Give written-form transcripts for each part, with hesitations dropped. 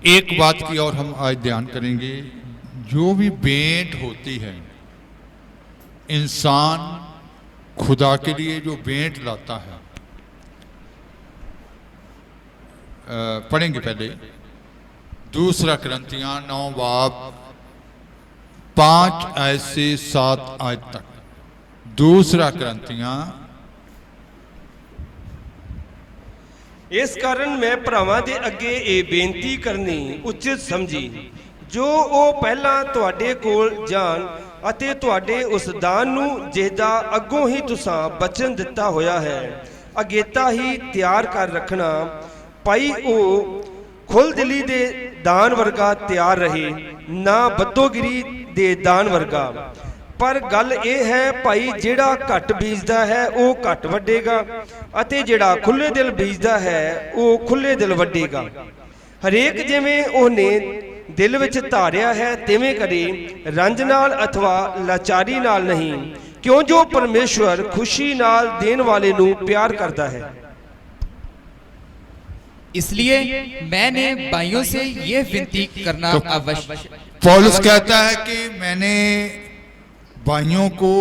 एक बात की और हम आज ध्यान करेंगे। जो भी भेंट होती है, इंसान खुदा के लिए जो भेंट लाता है, पढ़ेंगे पहले दूसरा कुरिन्थियों 9 बाब 5 आयत से 7 आयत तक। दूसरा कुरिन्थियों। इस कारण मैं भरावां दे अगे ये बेनती करनी उचित समझी, जो वो पहला तुहाडे कोल जान अते तुहाडे उस दान नूं जिसदा अगों ही तुसां बचन दिता होया है अगेता ही तैयार कर रखना, पाई वो खुल दिली दे दान वर्गा तैयार रहे, ना बदोगिरी दे दान वर्गा। पर गल ये है भाई, जेड़ा घट बीजदा है वो घट वड्डेगा, अते जेड़ा खुले दिल बीजदा है वो खुले दिल वड्डेगा। हरेक जिवें ओहने दिल विच धारिया है तिवें करे, रंज नाल अथवा लाचारी नाल नहीं, क्यों जो परमेश्वर खुशी नाल देन वाले नूं प्यार करता है। इसलिए मैंने भाइयों से यह विनती करना आवश्यक। पौलुस कहता है कि मैंने भाइयों को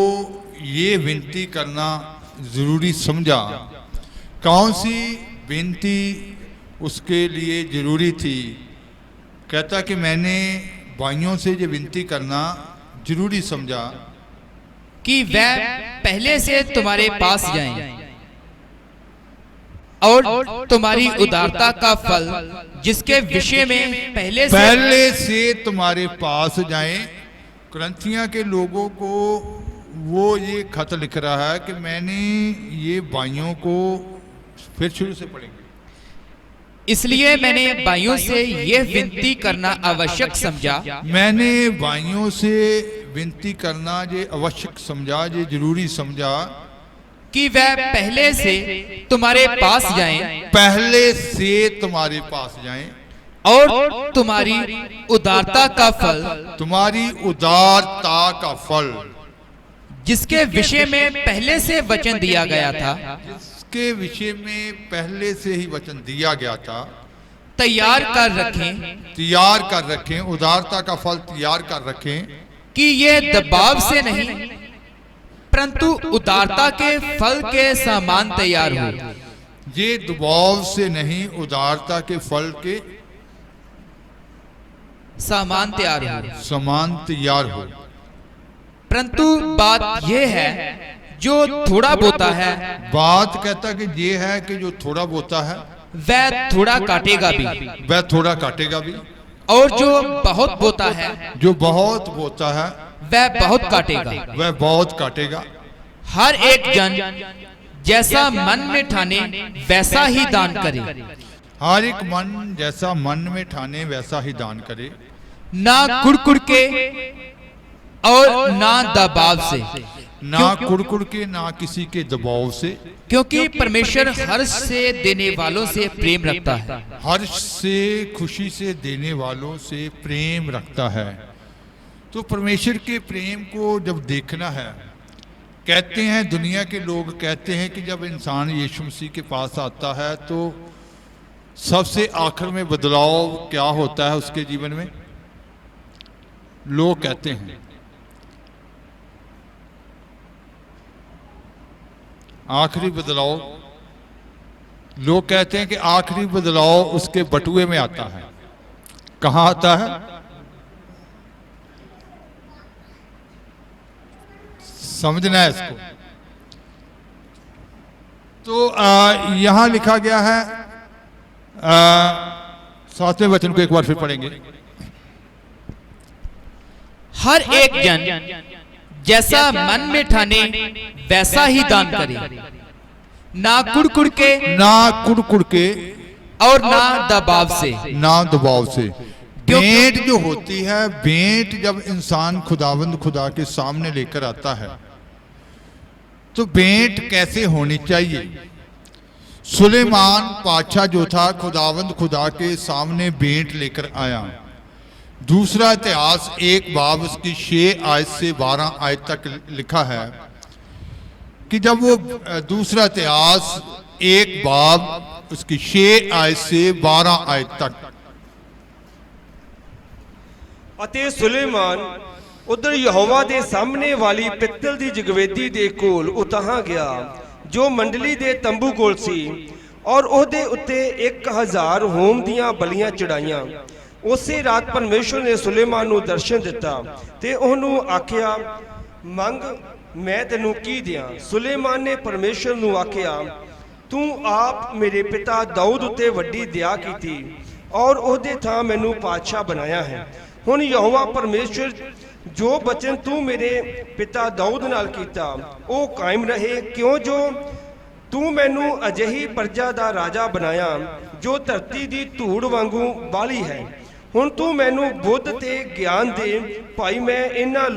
ये विनती करना जरूरी समझा। कौन सी विनती उसके लिए जरूरी थी? कहता कि मैंने भाइयों से ये विनती करना जरूरी समझा कि वह पहले से तुम्हारे पास जाएं और तुम्हारी उदारता का फल जिसके विषय में पहले से तुम्हारे पास जाएं। कुरिन्थियों के लोगों को वो ये खत लिख रहा है कि मैंने ये भाइयों को, फिर शुरू से पढ़ेंगे। इसलिए मैंने भाइयों से यह विनती करना आवश्यक समझा। मैंने भाइयों से विनती करना ये आवश्यक समझा, ये जरूरी समझा कि वह पहले से तुम्हारे पास जाएं, पहले से तुम्हारे पास जाएं और तुम्हारी उदारता का फल, तुम्हारी उदारता का फल जिसके विषय में पहले से वचन दिया गया था, जिसके विषय में पहले से ही वचन दिया गया था, तैयार कर रखें। तैयार कर रखें, उदारता का फल तैयार कर रखें कि ये दबाव से नहीं परंतु उदारता के फल के समान तैयार हो। ये दबाव से नहीं, उदारता के फल के समान तैयार हो, समान तैयार हो। परंतु बात यह है जो थोड़ा बोता है, बात कहता कि ये है कि जो थोड़ा बोता है वह थोड़ा काटेगा भी, वह थोड़ा काटेगा भी, और जो बहुत बोता है, जो बहुत बोता है वह बहुत काटेगा। वह बहुत काटेगा। हर एक जन जैसा मन में ठाने वैसा ही दान करे, हर एक मन जैसा मन में ठाने वैसा ही दान करे, ना कुड़कुड़ के और ना दबाव से, ना कुड़कुड़ के, ना किसी के दबाव से, क्योंकि परमेश्वर हर्ष से देने वालों से प्रेम रखता है। हर्ष से, खुशी से देने वालों से प्रेम रखता है। तो परमेश्वर के प्रेम को जब देखना है, कहते हैं दुनिया के लोग कहते हैं कि जब इंसान यीशु मसीह के पास आता है तो सबसे आखिर में बदलाव क्या होता है उसके जीवन में। लोग कहते हैं, आखिरी बदलाव, लोग कहते हैं कि आखिरी बदलाव उसके बटुए में आता है। कहाँ आता है? समझना है इसको। तो यहां लिखा गया है, 7वें वचन को एक बार फिर पढ़ेंगे। हर एक जन जैसा मन में ठाने वैसा ही दान करे, ना कुड़कुड़ के, ना कुड़कुड़ के और ना दबाव से, ना दबाव से। भेंट जो होती है, भेंट जब इंसान खुदावंद खुदा के सामने लेकर आता है तो भेंट कैसे होनी चाहिए। सुलेमान पातशाह जो था खुदावंद खुदा के सामने भेंट लेकर आया। दूसरा इतिहास 1 बाब उसकी 6 आयत से 12 आयत तक लिखा है कि जब वो दूसरा इतिहास 1 बाब उसकी 6 आयत से 12 आयत तक ਅਤੇ ਸੁਲੇਮਾਨ ਉਧਰ ਯਹੋਵਾ ਦੇ ਸਾਹਮਣੇ ਵਾਲੀ ਪਿੱਤਲ ਦੀ ਜਗਵੇਦੀ ਦੇ ਕੋਲ ਉਤਾਹਾਂ ਗਿਆ ਜੋ ਮੰਡਲੀ ਦੇ ਤੰਬੂ ਕੋਲ ਸੀ ਔਰ ਉਹਦੇ ਉੱਤੇ 1000 ਹੋਮ ਦੀਆਂ ਬਲੀਆਂ ਚੜਾਈਆਂ। ਉਸੇ ਰਾਤ ਪਰਮੇਸ਼ਵਰ ਨੇ ਸੁਲੇਮਾਨ ਨੂੰ ਦਰਸ਼ਨ ਦਿੱਤਾ ਤੇ ਉਹਨੂੰ ਆਖਿਆ, ਮੰਗ ਮੈਂ ਤੈਨੂੰ ਕੀ ਦਿਆਂ। ਸੁਲੇਮਾਨ ਨੇ ਪਰਮੇਸ਼ਵਰ ਨੂੰ ਆਖਿਆ, ਤੂੰ ਆਪ ਮੇਰੇ ਪਿਤਾ ਦਾਊਦ ਉੱਤੇ ਵੱਡੀ ਦਇਆ ਕੀਤੀ ਔਰ ਉਹਦੇ ਥਾਂ ਮੈਨੂੰ ਪਾਤਸ਼ਾਹ ਬਣਾਇਆ ਹੈ। ਹੁਣ ਯਹੋਵਾ ਪਰਮੇਸ਼ਵਰ ਜੋ ਬਚਨ ਤੂੰ ਮੇਰੇ ਪਿਤਾ ਦਾਊਦ ਨਾਲ ਕੀਤਾ ਉਹ ਕਾਇਮ ਰਹੇ, ਕਿਉਂ ਜੋ ਤੂੰ ਮੈਨੂੰ ਅਜਿਹੀ ਪ੍ਰਜਾ ਦਾ ਰਾਜਾ ਬਣਾਇਆ ਜੋ ਧਰਤੀ ਦੀ ਧੂੜ ਵਾਂਗੂ ਬਾਲੀ ਹੈ। ਹੁਣ ਤੂੰ ਮੈਨੂੰ ਬੁੱਧ ਤੇ ਗਿਆਨ ਦੇ, ਭਾਈ ਮੈਂ ਇਹਨਾਂ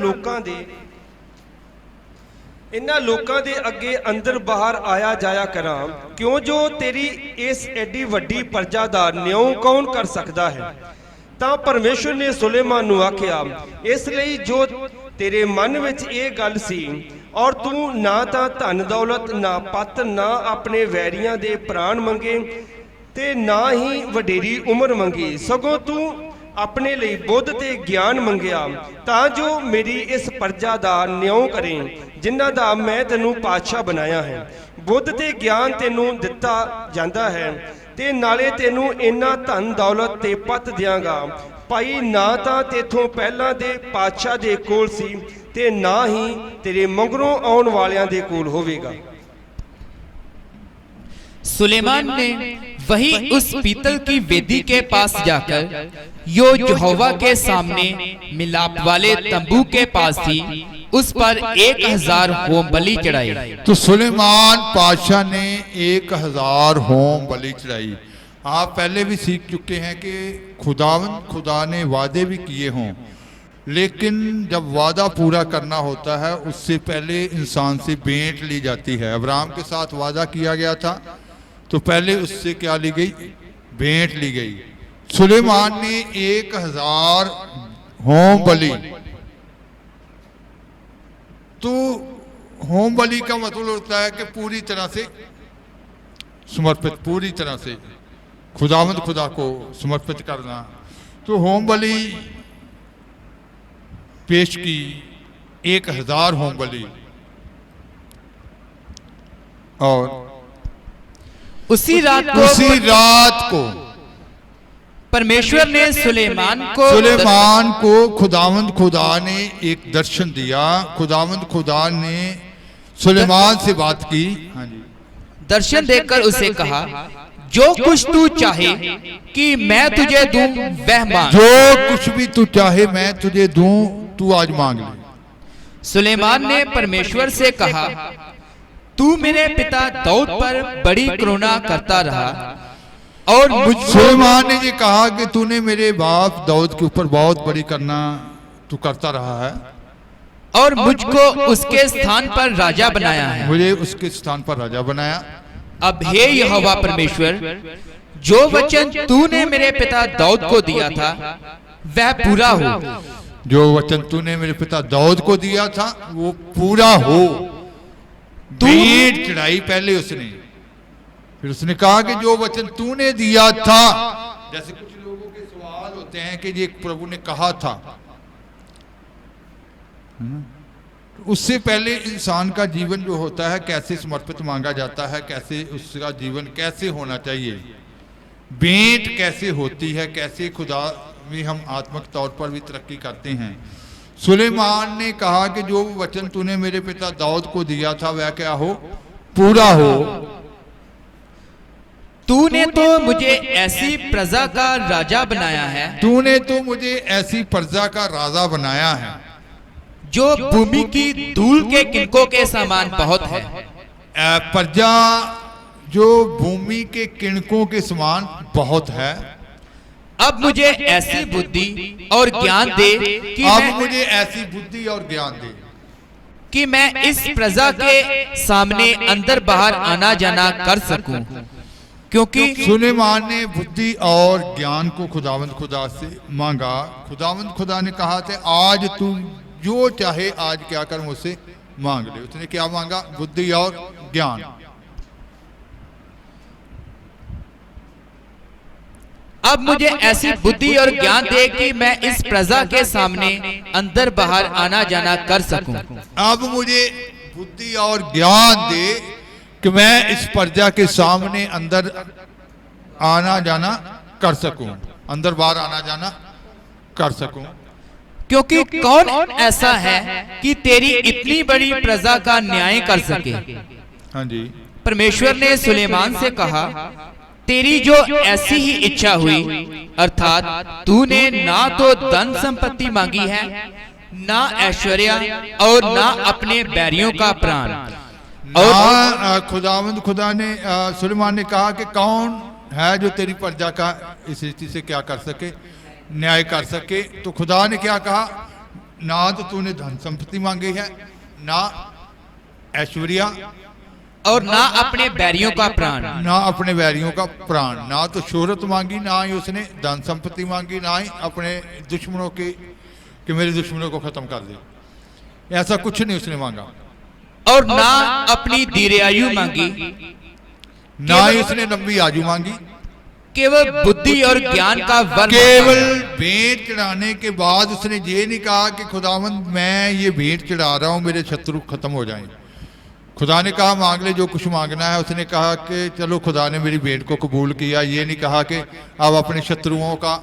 ਲੋਕਾਂ ਦੇ ਅੱਗੇ ਅੰਦਰ ਬਾਹਰ ਆਇਆ ਜਾਇਆ ਕਰਾਂ, ਕਿਉਂ ਜੋ ਤੇਰੀ ਇਸ ਐਡੀ ਵੱਡੀ ਪ੍ਰਜਾ ਦਾ ਨਿਉਂ ਕੌਣ ਕਰ ਸਕਦਾ ਹੈ। ਤਾਂ ਪਰਮੇਸ਼ਵਰ ਨੇ ਸੁਲੇਮਾਨ ਨੂੰ ਆਖਿਆ, ਇਸ ਲਈ ਜੋ ਤੇਰੇ ਮਨ ਵਿੱਚ ਇਹ ਗੱਲ ਸੀ ਔਰ ਤੂੰ ਨਾ ਤਾਂ ਧਨ ਦੌਲਤ, ਨਾ ਪੱਤ, ਨਾ ਆਪਣੇ ਵੈਰੀਆਂ ਦੇ ਪ੍ਰਾਣ ਮੰਗੇ ਤੇ ਨਾ ਹੀ ਵਡੇਰੀ ਉਮਰ ਮੰਗੀ, ਸਗੋਂ ਤੂੰ ਆਪਣੇ ਲਈ ਬੁੱਧ ਤੇ ਗਿਆਨ ਮੰਗਿਆ ਤਾਂ ਜੋ ਮੇਰੀ ਇਸ ਪ੍ਰਜਾ ਦਾ ਨਿਉਂ ਕਰੇ ਜਿਨ੍ਹਾਂ ਦਾ ਮੈਂ ਤੈਨੂੰ ਪਾਤਸ਼ਾਹ ਬਣਾਇਆ ਹੈ। ਬੁੱਧ ਤੇ ਗਿਆਨ ਤੈਨੂੰ ਦਿੱਤਾ ਜਾਂਦਾ ਹੈ ਤੇ ਨਾਲੇ ਤੈਨੂੰ ਇੰਨਾ ਧਨ ਦੌਲਤ ਤੇ ਪੱਤ ਦਿਆਂਗਾ, ਭਾਈ ਨਾ ਤਾਂ ਤੇਥੋਂ ਪਹਿਲਾਂ ਦੇ ਪਾਤਸ਼ਾਹ ਦੇ ਕੋਲ ਸੀ ਤੇ ਨਾ ਹੀ ਤੇਰੇ ਮਗਰੋਂ ਆਉਣ ਵਾਲਿਆਂ ਦੇ ਕੋਲ होवेगा। सुलेमान ने वही उस पीतल की वेदी के पास जाकर जो यहोवा के सामने मिलाप वाले तंबू के पास थी उस पर 1000 होम बलि चढ़ाई। तो सुलेमान पातशाह ने 1000 होम बलि चढ़ाई। आप पहले भी सीख चुके हैं कि खुदा ने वादे भी किए हों, लेकिन जब वादा पूरा करना होता है उससे पहले इंसान से भेंट ली जाती है। अब्राहम के साथ वादा किया गया था तो पहले उससे क्या ली गई? भेंट ली गई। सुलेमान ने 1000 होम बलि, तो होम बलि का मतलब होता है कि पूरी तरह से समर्पित, पूरी तरह से खुदा को समर्पित करना। तो होम बलि पेश की 1000 होम बलि और उसी रात को परमेश्वर ने सुलेमान को खुदा ने एक दर्शन दिया। खुदा ने सुलेमान से बात की। हाँ जी। दर्शन देकर उसे कहा, जो कुछ तू चाहे कि मैं तुझे दूं वह मांग। जो कुछ भी तू चाहे मैं तुझे दूं, तू आज मांग ले। सुलेमान ने परमेश्वर से कहा, तू मेरे पिता दाऊद पर बड़ी करुणा करता रहा और सुलेमान ने ये कहा कि तूने मेरे बाप दाऊद के ऊपर बहुत बड़ी करना तू करता रहा है और मुझको उसके स्थान पर राजा बनाया है। मुझे उसके स्थान पर राजा बनाया। अब हे यहोवा परमेश्वर, जो वचन तूने मेरे पिता दाऊद को दिया था वह पूरा हो। जो वचन तूने मेरे पिता दाऊद को दिया था वो पूरा हो। भेंट चढ़ाई पहले उसने, फिर उसने कहा कि जो वचन तूने दिया था। जैसे कुछ लोगों के सवाल होते हैं कि ये प्रभु ने कहा था, उससे पहले इंसान का जीवन जो होता है कैसे समर्पित मांगा जाता है, कैसे उसका जीवन कैसे होना चाहिए, भेंट कैसे होती है, कैसे खुदा में हम आत्मिक तौर पर भी तरक्की करते हैं। सुलेमान ने कहा कि जो वचन तूने मेरे पिता दाऊद को दिया था वह क्या हो? पूरा हो। तूने तो मुझे ऐसी प्रजा का राजा बनाया है, तूने तो मुझे ऐसी प्रजा का राजा बनाया है जो भूमि की धूल के किनकों के समान बहुत है। प्रजा जो भूमि के किणकों के समान बहुत है। अब मुझे ऐसी बुद्धि और ज्ञान दे कि मैं इस प्रजा के सामने अंदर बाहर आना जाना कर सकूं, क्योंकि सुलेमान ने बुद्धि और ज्ञान को खुदा से मांगा। खुदा ने कहा था आज तू जो चाहे आज क्या कर मुझसे मांग ले। उसने क्या मांगा? बुद्धि और ज्ञान। अब मुझे ऐसी बुद्धि और ज्ञान दे कि मैं इस प्रजा के सामने अंदर बाहर आना जाना कर सकूं। अब मुझे बुद्धि और ज्ञान दे कि मैं इस प्रजा के सामने अंदर आना जाना कर सकूं, अंदर बाहर आना जाना कर सकूं। क्योंकि कौन ऐसा है कि तेरी इतनी बड़ी प्रजा का न्याय कर सके। हाँ जी। परमेश्वर ने सुलेमान से कहा, तेरी जो ऐसी ही इच्छा हुई, अर्थात तूने ना तो धन संपत्ति मांगी है, ना ऐश्वर्या और ना अपने बैरियों का प्राण। और खुदावंद खुदा ने सुलेमान ने कहा कि कौन है जो तेरी प्रजा का इस स्थिति से क्या कर सके, न्याय कर सके। तो खुदा ने क्या कहा, ना तो तूने धन संपत्ति मांगी है, ना ऐश्वर्या और ना अपने बैरियों का प्राण, ना अपने बैरियों का प्राण। ना तो शोहरत मांगी, ना ही उसने धन संपत्ति मांगी, ना ही अपने दुश्मनों के कि मेरे दुश्मनों को खत्म कर दे, ऐसा कुछ नहीं उसने मांगा। और ना अपनी दीर्घायु मांगी, ना ही उसने लंबी आयु मांगी। केवल बुद्धि और ज्ञान का वर। केवल भेंट चढ़ाने के बाद उसने ये नहीं कहा कि खुदावंद मैं ये भेंट चढ़ा रहा हूं, मेरे शत्रु खत्म हो जाएं। खुदा ने कहा मांग ले जो कुछ मांगना है। उसने कहा कि चलो खुदा ने मेरी भेंट को कबूल किया। ये नहीं कहा कि अब अपने शत्रुओं का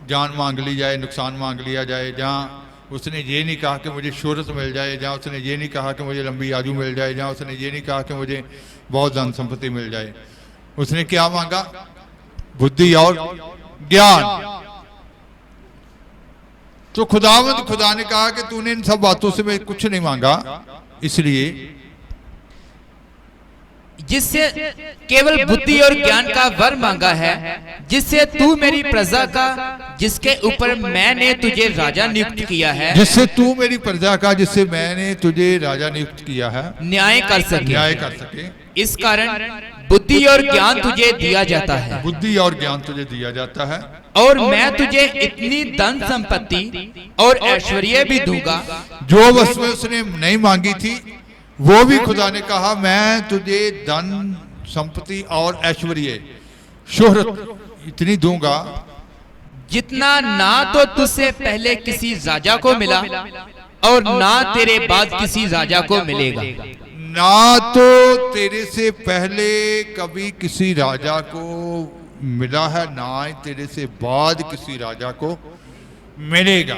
जान मांग ली जाए, नुकसान मांग लिया जाए। जहाँ उसने ये नहीं कहा कि मुझे शोहरत मिल जाए, जहाँ उसने ये नहीं कहा कि मुझे लंबी आयु मिल जाए, जहाँ उसने ये नहीं कहा कि मुझे बहुत धन संपत्ति मिल जाए। उसने क्या मांगा, बुद्धि और ज्ञान। तो खुदा ने कहा कि तूने इन सब बातों से मैं कुछ नहीं मांगा, इसलिए जिससे केवल बुद्धि और ज्ञान का वर मांगा है, जिससे तू मेरी प्रजा का, जिसके ऊपर मैंने तुझे राजा नियुक्त किया है, जिससे तू मेरी प्रजा का, जिससे मैंने तुझे राजा नियुक्त किया है, न्याय कर सके। इस कारण बुद्धि और ज्ञान तुझे दिया जाता है। बुद्धि और ज्ञान तुझे दिया जाता है। और मैं तुझे इतनी धन संपत्ति और ऐश्वर्य भी दूंगा। जो वस्तुएं उसने नहीं मांगी थी वो भी खुदा ने कहा मैं तुझे धन संपत्ति और ऐश्वर्य शोहरत इतनी दूंगा जितना ना तो तुझसे पहले किसी राजा को मिला और ना तेरे बाद किसी राजा को मिलेगा। ना तो तेरे से पहले कभी किसी राजा को मिला है, ना ही तेरे से बाद किसी राजा को मिलेगा।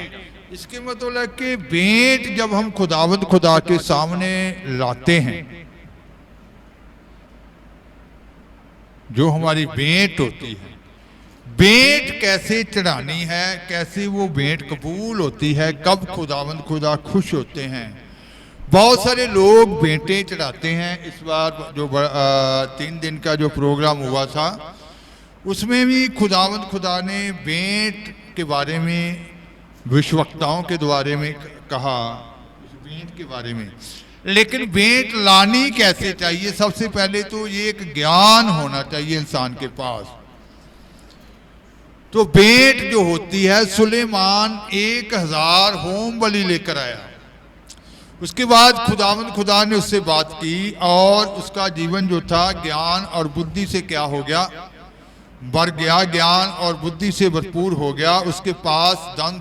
इसके मतलब कि भेंट जब हम खुदावंद खुदा के सामने लाते हैं, जो हमारी भेंट होती है, भेंट कैसे चढ़ानी है, कैसे वो भेंट कबूल होती है, कब खुदावंद खुदा खुश होते हैं। बहुत सारे लोग भेंटें चढ़ाते हैं। इस बार जो 3 दिन का जो प्रोग्राम हुआ था उसमें भी खुदावंद खुदा ने भेंट के बारे में, विश्ववक्ताओं के द्वारे में कहा भेंट के बारे में। लेकिन भेंट लानी कैसे चाहिए, सबसे पहले तो ये एक ज्ञान होना चाहिए इंसान के पास। तो भेंट जो होती है, सुलेमान 1000 होम बलि लेकर आया। उसके बाद खुदावंद खुदा ने उससे बात की और उसका जीवन जो था ज्ञान और बुद्धि से क्या हो गया, बढ़ गया, ज्ञान और बुद्धि से भरपूर हो गया। उसके पास धन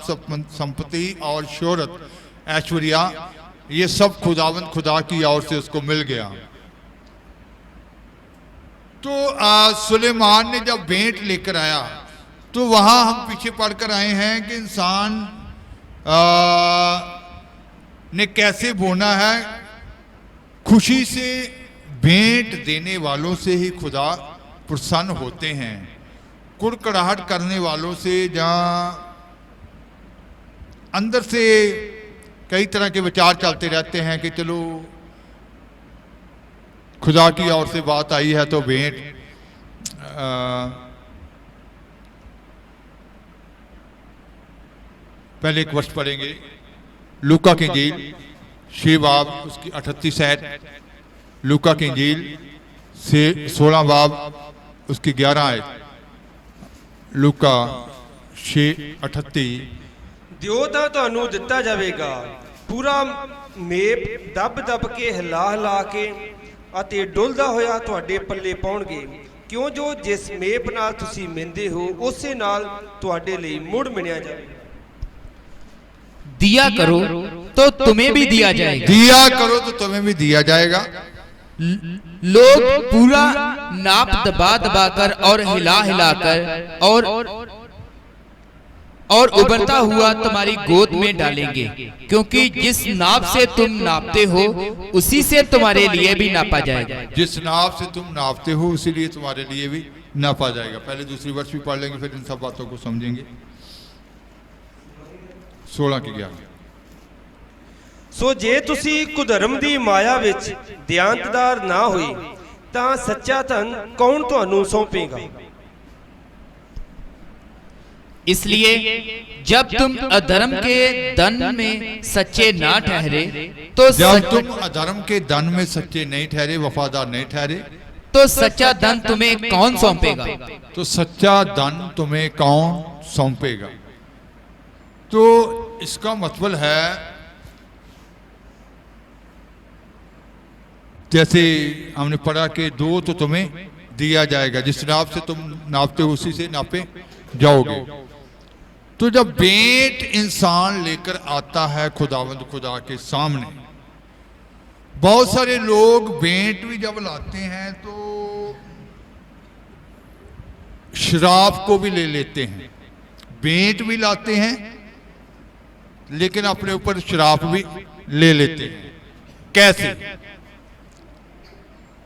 संपत्ति और शोहरत ऐश्वर्या ये सब खुदावंद खुदा की ओर से उसको मिल गया। तो सुलेमान ने जब भेंट लेकर आया तो वहां हम पीछे पढ़कर आए हैं कि इंसान ने कैसे बोना है। खुशी से भेंट देने वालों से ही खुदा प्रसन्न होते हैं। कुड़कड़ाहट करने वालों से, जहाँ अंदर से कई तरह के विचार चलते रहते हैं कि चलो खुदा की ओर से बात आई है तो भेंट, पहले एक वर्ष पढ़ेंगे लूका की इंजील 6 बाब उसकी 38 आयत, लूका की इंजील से 16 बाब उसकी 11 आयत, लूका 6:38। ਦਿਓ ਤਾਂ ਤੁਹਾਨੂੰ ਦਿੱਤਾ ਜਾਵੇਗਾ, ਪੂਰਾ ਮੇਪ ਦਬ ਦਬ ਕੇ ਹਿਲਾ ਹਿਲਾ ਕੇ ਅਤੇ ਡੁੱਲਦਾ ਹੋਇਆ ਤੁਹਾਡੇ ਪੱਲੇ ਪਾਉਣਗੇ। ਕਿਉਂ ਜੋ ਜਿਸ ਮੇਪ ਨਾਲ ਤੁਸੀਂ ਮਿੰਦੇ ਹੋ ਉਸੇ ਨਾਲ ਤੁਹਾਡੇ ਲਈ ਮੁੜ ਮਿਣਿਆ ਜਾਵੇ। दिया करो तो तुम्हें भी दिया जाएगा। दिया करो तो तुम्हें भी दिया जाएगा। लोग पूरा नाप दबा दबा कर और हिला हिला कर और उबरता हुआ तुम्हारी गोद में डालेंगे, क्योंकि जिस नाप से तुम नापते हो उसी से तुम्हारे लिए भी नापा जाएगा। जिस नाप से तुम नापते हो उसी लिए तुम्हारे लिए भी नापा जाएगा। पहले दूसरी वर्ष भी पढ़ लेंगे, फिर इन सब बातों को समझेंगे। 16 की 11। ਸੋ ਜੇ ਤੁਸੀਂ ਕੁਧਰਮ ਦੀ ਮਾਇਆ ਵਿੱਚ ਦਿਆਂਤਦਾਰ ਨਾ ਹੋਈ ਤਾਂ ਸੱਚਾ ਧਨ ਕੌਣ ਤੁਹਾਨੂੰ ਸੌਂਪੇਗਾ। इसलिए जब तुम अधर्म के धन में सच्चे ना ठहरे तो जब तुम अधर्म के धन में सच्चे नहीं ठहरे, वफादार नहीं ठहरे, तो सच्चा धन तुम्हें कौन सौंपेगा। तो सच्चा धन तुम्हें कौन सौंपेगा। तो इसका मतलब है जैसे हमने पढ़ा कि दो तो तुम्हें दिया जाएगा, जिस नाप से तुम नापते हो उसी से नापे जाओगे। तो जब भेंट इंसान लेकर आता है खुदावंद खुदा के सामने, बहुत सारे लोग भेंट भी जब लाते हैं तो शराब को भी ले लेते हैं। भेंट भी लाते हैं लेकिन अपने ऊपर शराब भी ले लेते हैं। कैसे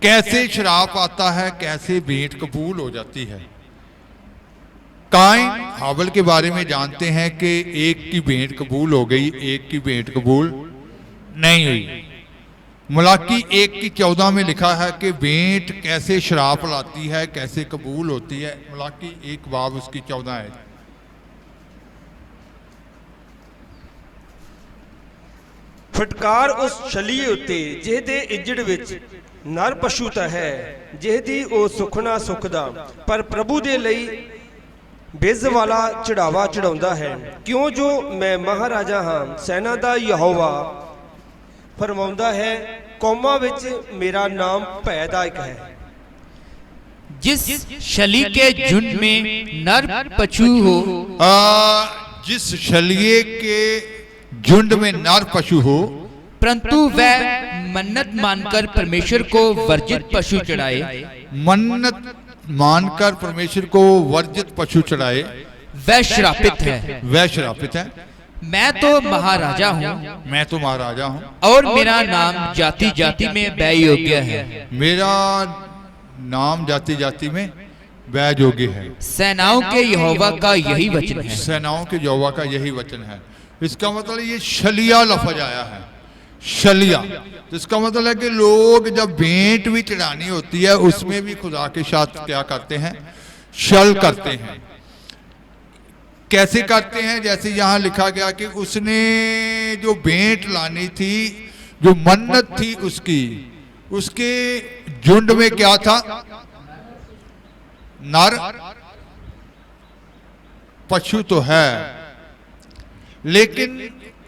कैसे शराब आता है, कैसे भेंट कबूल हो जाती है। काइन हाबल के बारे में जानते हैं कि एक की भेंट कबूल हो गई, एक की भेंट कबूल नहीं हुई। मुलाकी 1:14 में लिखा है कि भेंट कैसे शराब लाती है, कैसे कबूल होती है। मुलाकी 1 बाब उसकी 14 है। फटकार उस छलीए उत्ते ਜਿਹਦੇ ਇੱਜੜ ਵਿੱਚ ਨਰ ਪਸ਼ੂ ਤਾਂ ਹੈ, ਜਿਹਦੀ ਉਹ ਸੁਖਣਾ ਸੁਖਦਾ, ਪਰ ਪ੍ਰਭੂ ਦੇ ਲਈ ਬਿਜ਼ ਵਾਲਾ ਚੜਾਵਾ ਚੜਾਉਂਦਾ ਹੈ। ਕਿਉਂ ਜੋ ਮੈਂ ਮਹਾਰਾਜਾ ਹਾਂ, ਸੈਨਾ ਦਾ ਯਹੋਵਾ फरमाउंदा है, कौमां विच मेरा नाम भयदायक है। जिस शली के झुंड में नर पशु हो, जिस शलिए के झुंड में नर पशु हो, परंतु वह मन्नत मानकर परमेश्वर को वर्जित पशु चढ़ाए, मन्नत मानकर परमेश्वर को वर्जित पशु चढ़ाए, वह श्रापित है। वह श्रापित है। मैं तो महाराजा हूँ, मैं तो महाराजा हूँ, और मेरा नाम जाति जाति में व्यय योग्य है। मेरा नाम जाति जाति में व्यय योग्य है। सेनाओं के यहोवा का यही वचन है। सेनाओं के यहोवा का यही वचन है। इसका मतलब ये शलिया लफ्ज आया है, शलिया। तो इसका मतलब है कि लोग जब भेंट भी चढ़ानी होती है उसमें भी खुदा के साथ क्या करते हैं, छल करते हैं। कैसे करते हैं, जैसे यहां लिखा गया कि उसने जो भेंट लानी थी, जो मन्नत थी उसकी, उसके झुंड में क्या था, नर पशु तो है, लेकिन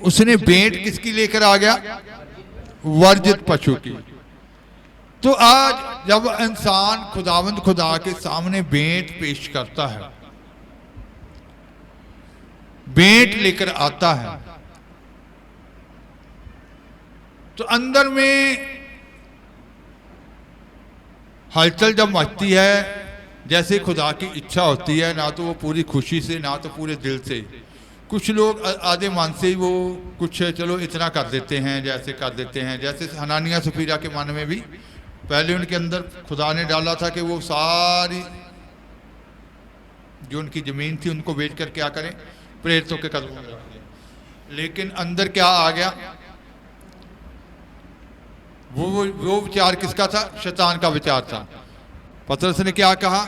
उसने भेंट किसकी लेकर आ गया, वर्जित पशु की। तो आज जब इंसान खुदावंद खुदा के सामने भेंट पेश करता है, भेंट लेकर आता है, तो अंदर में हलचल जब मचती है, जैसे खुदा की इच्छा होती है, ना तो वो पूरी खुशी से, ना तो पूरे दिल से। कुछ लोग आधे मन से ही वो कुछ चलो इतना कर देते हैं, जैसे कर देते हैं। जैसे हनानिया सफीरा के मन में भी पहले उनके अंदर खुदा ने डाला था कि वो सारी जो उनकी जमीन थी उनको बेच कर क्या करें, प्रेरितों के कदमों में रख दिया। लेकिन अंदर क्या आ गया, वो विचार किसका था, शैतान का विचार था। पतरस ने क्या कहा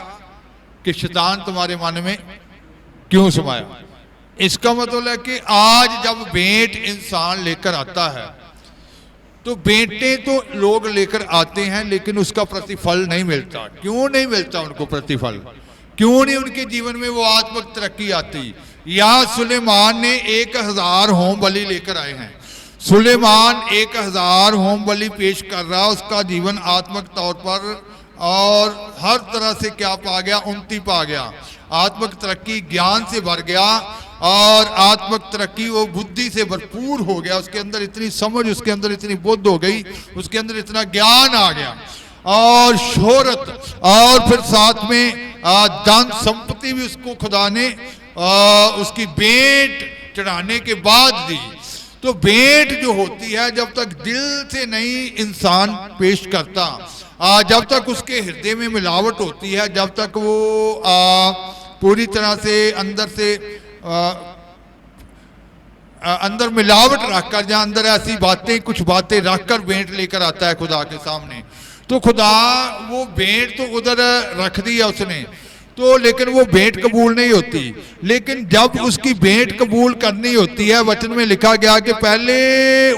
कि शैतान तुम्हारे मन में क्यों समाया। इसका मतलब है कि आज जब भेंट इंसान लेकर आता है, तो भेंटें तो लोग लेकर आते हैं, लेकिन उसका प्रतिफल नहीं मिलता। क्यों नहीं मिलता उनको प्रतिफल, क्यों नहीं उनके जीवन में वो आत्मिक तरक्की आती। यहाँ सुलेमान ने 1000 होम बलि लेकर आए हैं। सुलेमान 1000 होम बलि पेश कर रहा, उसका जीवन आत्मिक तौर पर और हर तरह से क्या पा गया, उन्नति पा गया, आत्मिक तरक्की ज्ञान से भर गया और आत्मिक तरक्की वो बुद्धि से भरपूर हो गया। उसके अंदर इतनी समझ, उसके अंदर इतनी बुद्ध हो गई, उसके अंदर इतना ज्ञान आ गया और शोहरत, और फिर साथ में धन संपत्ति भी उसको खुदा ने उसकी भेंट चढ़ाने के बाद दी। तो भेंट जो होती है जब तक दिल से नहीं इंसान पेश करता, जब तक उसके हृदय में मिलावट होती है, जब तक वो पूरी तरह से अंदर मिलावट रखकर, या अंदर ऐसी बातें कुछ बातें रखकर भेंट लेकर आता है खुदा के सामने, तो खुदा वो भेंट तो उधर रख दिया उसने, तो लेकिन वो भेंट कबूल नहीं होती। लेकिन जब उसकी भेंट कबूल करनी होती है, वचन में लिखा गया कि पहले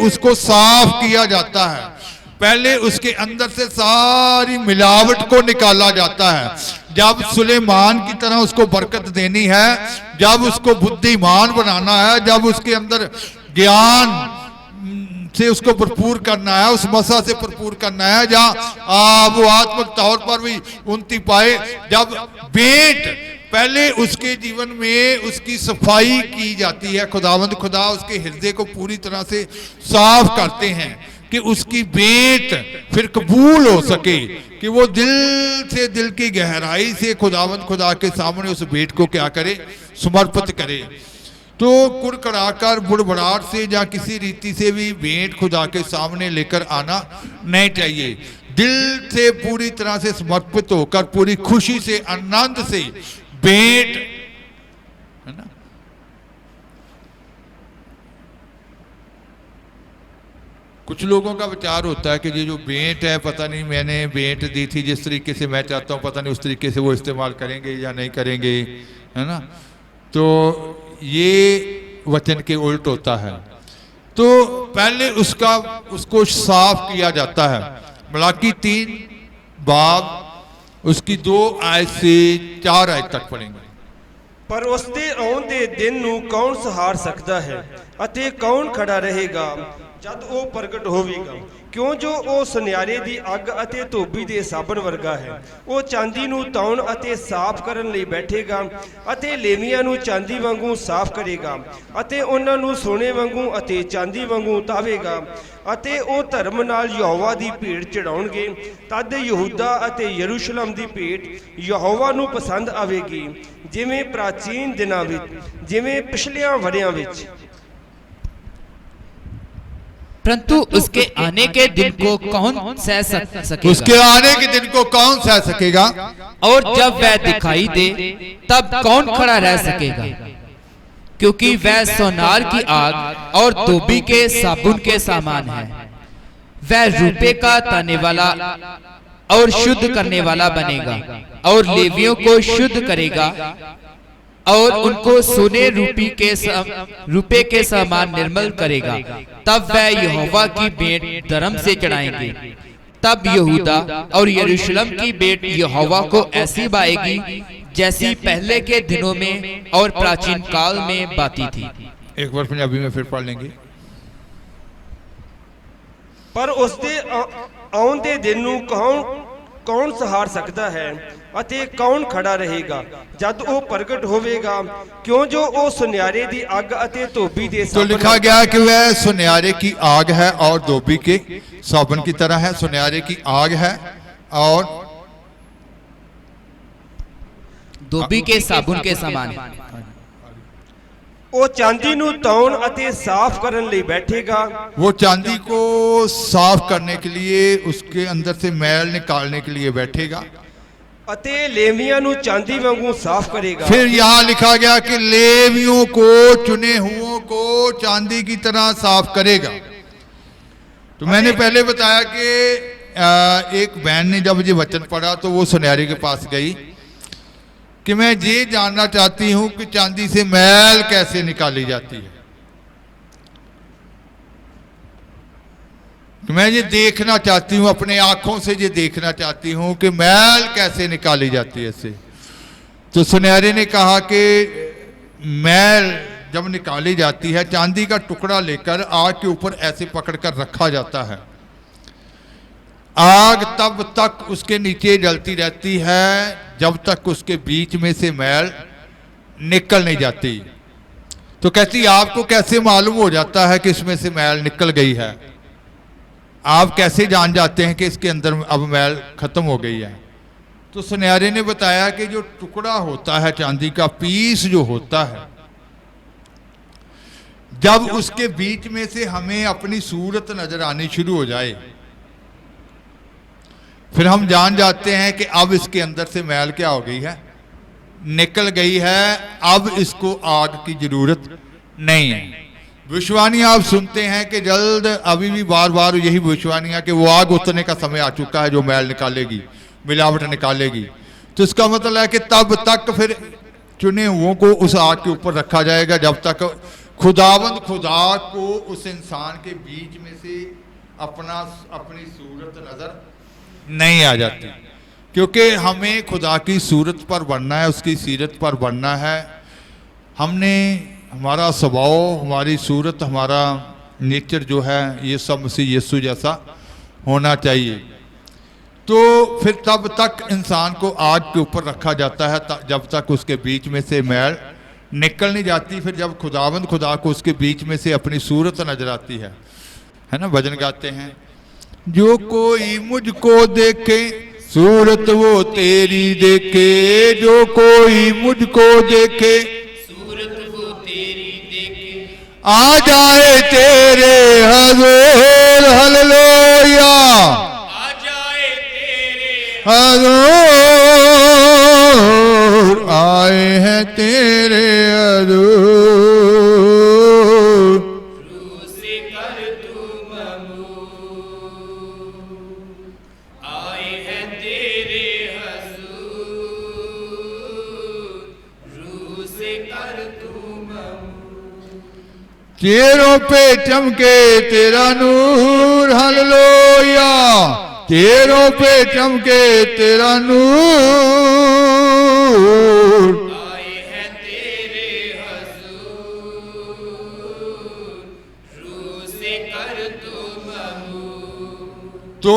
उसको साफ किया जाता है, पहले उसके अंदर से सारी मिलावट को निकाला जाता है। जब सुलेमान की तरह उसको बरकत देनी है, जब उसको बुद्धिमान बनाना है, जब उसके अंदर ज्ञान से उसको भरपूर करना है, उस मसा से भरपूर करना है, जहाँ वो आत्मिक तौर पर भी उन्नति पाए, जब भेंट पहले उसके जीवन में उसकी सफाई की जाती है, खुदावंद खुदा उसके हृदय को पूरी तरह से साफ करते हैं कि उसकी भेंट फिर कबूल हो सके, कि वो दिल से, दिल की गहराई से खुदावंद खुदा के सामने उस भेंट को क्या करे, समर्पित करे। तो कुड़कड़ाकर बुड़बड़ाहट से या किसी रीति से भी भेंट खुदा के सामने लेकर आना नहीं चाहिए। दिल से पूरी तरह से समर्पित होकर, पूरी खुशी से, आनंद से भेंट, है ना। कुछ लोगों का विचार होता है कि ये जो भेंट है, पता नहीं मैंने भेंट दी थी जिस तरीके से मैं चाहता हूँ, पता नहीं उस तरीके से वो इस्तेमाल करेंगे या नहीं करेंगे, है ना। तो ये वचन के उल्ट होता है। तो पहले उसको साफ किया जाता है। मलाकी 3 बाब उसकी 2 आयत से 4 आयत तक पढ़ेंगे। पर उसਦੇ ਆਉਣ ਦੇ ਦਿਨ ਨੂੰ ਕੌਣ ਸਹਾਰ ਸਕਦਾ ਹੈ ਅਤੇ ਕੌਣ ਖੜਾ ਰਹੇਗਾ ਜਦ ਉਹ ਪ੍ਰਗਟ ਹੋਵੇਗਾ, ਕਿਉਂ ਜੋ ਉਹ ਸੁਨਿਆਰੇ ਦੀ ਅੱਗ ਅਤੇ ਧੋਬੀ ਦੇ ਸਾਬਣ ਵਰਗਾ ਹੈ। ਉਹ ਚਾਂਦੀ ਨੂੰ ਤਾਉਣ ਅਤੇ ਸਾਫ਼ ਕਰਨ ਲਈ ਬੈਠੇਗਾ ਅਤੇ ਲੇਵੀਆਂ ਨੂੰ ਚਾਂਦੀ ਵਾਂਗੂ ਸਾਫ਼ ਕਰੇਗਾ ਅਤੇ ਉਹਨਾਂ ਨੂੰ ਸੋਨੇ ਵਾਂਗੂ ਅਤੇ ਚਾਂਦੀ ਵਾਂਗੂ ਤਾਵੇਗਾ ਅਤੇ ਉਹ ਧਰਮ ਨਾਲ ਯਹੋਵਾ ਦੀ ਭੇਟ ਚੜਾਉਣਗੇ। ਤਦ ਯਹੂਦਾ ਅਤੇ ਯਰੂਸ਼ਲਮ ਦੀ ਭੇਟ ਯਹੋਵਾ ਨੂੰ ਪਸੰਦ ਆਵੇਗੀ, ਜਿਵੇਂ ਪ੍ਰਾਚੀਨ ਦਿਨਾਂ ਵਿੱਚ, ਜਿਵੇਂ ਪਿਛਲਿਆਂ ਵਰਿਆਂ ਵਿੱਚ। परंतु उसके आने के दिन को कौन सह सकेगा? उसके आने के दिन को कौन सह सकेगा? और जब वह दिखाई दे तब कौन खड़ा रह सकेगा? क्योंकि वह सोनार की आग और धोबी के साबुन के समान है। वह रुपये का ताने वाला और शुद्ध करने वाला बनेगा और लेवियों को शुद्ध करेगा और उनको सोने रुपये के समान निर्मल करेगा। तब वह यहोवा की भेंट धर्म से चढ़ाएंगे। तब यहूदा और यरूशलेम की भेंट यहोवा को ऐसी बाएगी जैसी पहले के दिनों में और प्राचीन काल में बाती थी। एक बार पंजाबी में फिर पढ़ लेंगे। पर उसके आउण दे दिन नूं कौन सहार सकता है ਅਤੇ ਕੌਣ ਖੜਾ ਰਹੇਗਾ जब वो प्रगट होवेगा, क्यों जो वो सुनहरे की आग अते धोबी दे तो लिखा गया कि वह सुनहरे की आग है और धोबी के साबुन की तरह है। सुनहरे की आग है और धोबी के साबुन के समान है। वो चांदी नूं ताउण अते साफ करन लई बैठेगा। वो चांदी को साफ करने के लिए, उसके अंदर से मैल निकालने के लिए बैठेगा। अते लेवियां नूं चांदी वांगू साफ करेगा। फिर यहाँ लिखा गया कि लेवियों को, चुने हुओं को चांदी की तरह साफ करेगा। तो मैंने पहले बताया कि एक बहन ने जब ये वचन पढ़ा तो वो सुनहरे के पास गई कि मैं ये जानना चाहती हूं कि चांदी से मैल कैसे निकाली जाती है, कि मैं ये देखना चाहती हूं, अपने आंखों से ये देखना चाहती हूं कि मैल कैसे निकाली जाती है इससे। तो सुनहरे ने कहा कि मैल जब निकाली जाती है, चांदी का टुकड़ा लेकर आग के ऊपर ऐसे पकड़कर रखा जाता है। आग तब तक उसके नीचे जलती रहती है जब तक उसके बीच में से मैल निकल नहीं जाती। तो कहती आपको कैसे मालूम हो जाता है कि इसमें से मैल निकल गई है? आप कैसे जान जाते हैं कि इसके अंदर अब मैल खत्म हो गई है? तो सुनहरे ने बताया कि जो टुकड़ा होता है चांदी का, पीस जो होता है, जब उसके बीच में से हमें अपनी सूरत नजर आनी शुरू हो जाए, फिर हम जान जाते हैं कि अब इसके अंदर से मैल क्या हो गई है, निकल गई है, अब इसको आग की जरूरत नहीं है। भविष्यवाणी आप सुनते हैं कि जल्द, अभी भी बार बार यही भविष्यवाणियां कि वो आग उतरने का समय आ चुका है जो मैल निकालेगी, मिलावट निकालेगी। तो इसका मतलब है कि तब तक फिर चुने हुओं को उस आग के ऊपर रखा जाएगा जब तक खुदावंद खुदा को उस इंसान के बीच में से अपनी सूरत नजर नहीं आ जाती। क्योंकि हमें खुदा की सूरत पर बनना है, उसकी सीरत पर बनना है। हमने, हमारा स्वभाव, हमारी सूरत, हमारा नेचर जो है ये सब मसीह यीशु जैसा होना चाहिए। तो फिर तब तक इंसान को आग के ऊपर रखा जाता है जब तक उसके बीच में से मैल निकल नहीं जाती। फिर जब खुदावंद खुदा को उसके बीच में से अपनी सूरत नजर आती है ना, भजन गाते हैं, जो कोई मुझको देखे सूरत वो तेरी देखे, जो कोई मुझको देखे सूरत वो तेरी देखे, आ जाए तेरे हजूर, हालेलुया, आ जाए तेरे हजूर, आए हैं तेरे हजूर, रूह से कर तू ममूर, आए हैं तेरे हजूर, रूह से कर तू ममूर। चेहरों पे चमके तेरा नूर, हालेलुया, चेहरों पे चमके तेरा नूर, आए हैं तेरे हजूर, रूह से कर तू ममूर। तो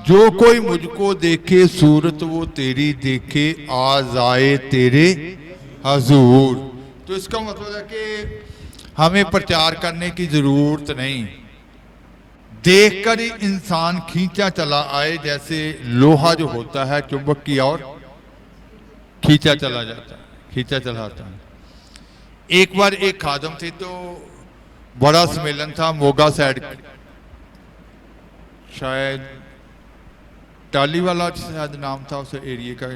जो कोई मुझको देखे सूरत वो तेरी देखे, आ जाए तेरे हजूर। तो इसका मतलब है कि हमें प्रचार करने की जरूरत नहीं, देखकर ही इंसान खींचा चला आए, जैसे लोहा जो होता है चुंबक की ओर खींचा चला जाता है, खींचा चला आता है। एक बार एक खादम थे, तो बड़ा सम्मेलन था मोगा साइड, शायद टाली वाला शायद नाम था उस एरिया का,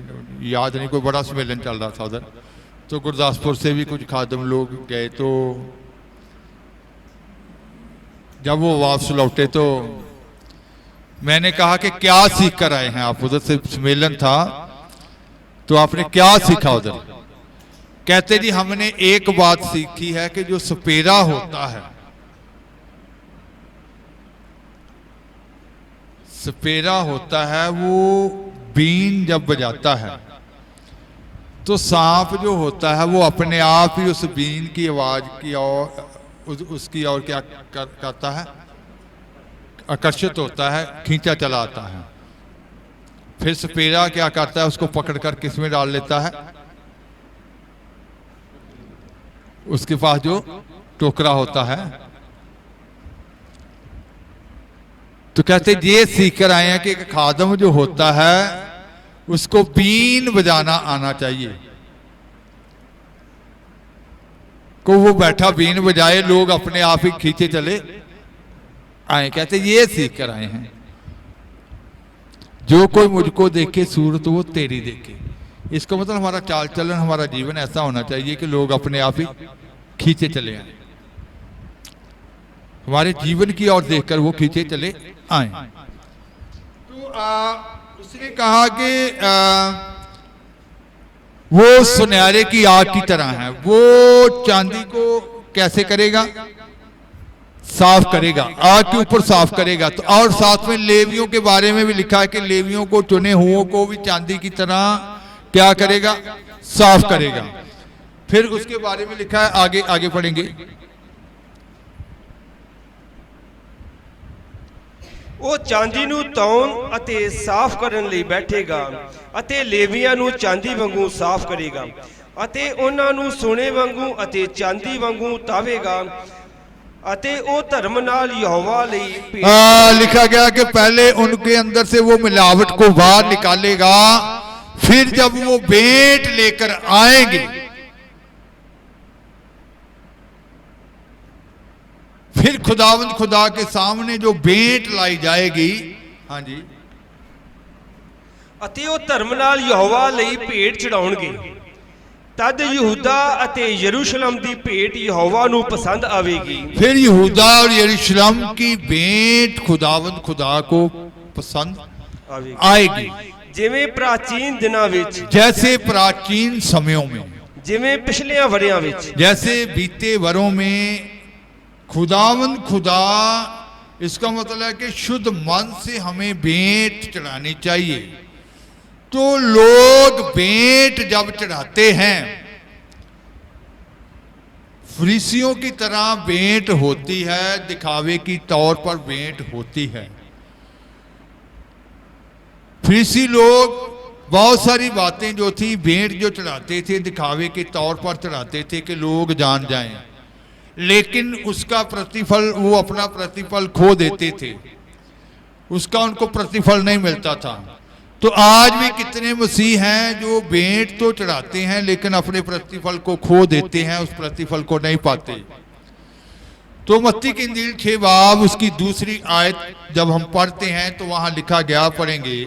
याद नहीं, कोई बड़ा सम्मेलन चल रहा था उधर। तो गुरदासपुर से भी कुछ खादम लोग गए। तो जब वो वापस लौटे तो मैंने कहा कि क्या सीख कर आए हैं आप, उधर से सम्मेलन था तो आपने क्या सीखा उधर? कहते जी हमने एक बात सीखी है कि जो सपेरा होता है, सपेरा होता है, वो बीन जब बजाता है तो सांप जो होता है वो अपने आप ही उस बीन की आवाज की और उसकी ओर क्या करता है, आकर्षित होता है, खींचा चला आता है। फिर सपेरा क्या करता है, उसको पकड़कर किस में डाल लेता है, उसके पास जो टोकरा होता है। तो कहते ये सीख कर आए हैं कि एक खादम जो होता है उसको बीन बजाना आना चाहिए, को वो बैठा बीन बजाए, लोग अपने आप ही खींचे चले आए। कहते ये सीख कर आए हैं, जो कोई मुझको देखे सूरत वो तेरी देखे। इसका मतलब हमारा चाल चलन, हमारा जीवन ऐसा होना चाहिए कि लोग अपने आप ही खींचे चले आए, हमारे जीवन की ओर देखकर वो खींचे चले आए। तो उसने कहा कि वो सुनहरे की आग की तरह है। वो चांदी को कैसे करेगा, साफ करेगा, आग के ऊपर साफ करेगा। तो और साथ में लेवियों के बारे में भी लिखा है कि लेवियों को, चुने हुओं को भी चांदी की तरह क्या करेगा, साफ करेगा। फिर उसके बारे में लिखा है, आगे आगे पढ़ेंगे, ਉਹ ਚਾਂਦੀ ਨੂੰ ਤੌਣ ਅਤੇ ਸਾਫ਼ ਕਰਨ ਲਈ ਬੈਠੇਗਾ ਅਤੇ ਲੇਵੀਆਂ ਨੂੰ ਚਾਂਦੀ ਵਾਂਗੂ ਸਾਫ਼ ਕਰੇਗਾ ਅਤੇ ਉਹਨਾਂ ਨੂੰ ਸੋਨੇ ਵਾਂਗੂ ਅਤੇ ਚਾਂਦੀ ਵਾਂਗੂ ਤਾਵੇਗਾ ਅਤੇ ਉਹ ਧਰਮ ਨਾਲ ਯहोवा ਲਈ लिखा गया कि पहले उनके अंदर से वो मिलावट को बाहर निकालेगा, फिर जब वो भेंट लेकर आएंगे, फिर खुदावंद खुदा के सामने जो भेंट लाई जाएगी, हाँ जी, ਅਤੇ ਉਹ ਧਰਮ ਨਾਲ ਯहोवा ਲਈ ਭੇਟ ਚੜਾਉਣਗੇ। तद यहूदा ਅਤੇ यरूशलेम ਦੀ ਭੇਟ ਯहोवा ਨੂੰ ਪਸੰਦ ਆਵੇਗੀ। फिर यहूदा और यरूशलेम की भेंट खुदावंद खुदा को पसंद आएगी, ਜਿਵੇਂ ਪ੍ਰਾਚੀਨ ਦਿਨਾਂ ਵਿੱਚ, जैसे प्राचीन समयों में, ਜਿਵੇਂ ਪਿਛਲੀਆਂ ਵਰਿਆਂ ਵਿੱਚ, जैसे बीते वरों में खुदावंद खुदा, इसका मतलब है कि शुद्ध मन से हमें भेंट चढ़ानी चाहिए। तो लोग भेंट जब चढ़ाते हैं, फरीसियों की तरह भेंट होती है, दिखावे की तौर पर भेंट होती है। फरीसी लोग बहुत सारी बातें जो थी भेंट जो चढ़ाते थे दिखावे के तौर पर चढ़ाते थे कि लोग जान जाएं, लेकिन उसका प्रतिफल, वो अपना प्रतिफल खो देते थे, उसका उनको प्रतिफल नहीं मिलता था। तो आज भी कितने मसीह हैं जो भेंट तो चढ़ाते हैं लेकिन अपने प्रतिफल को खो देते हैं, उस प्रतिफल को नहीं पाते। तो मत्ती की इंजील 6 बाब उसकी दूसरी आयत जब हम पढ़ते हैं तो वहां लिखा गया, पढ़ेंगे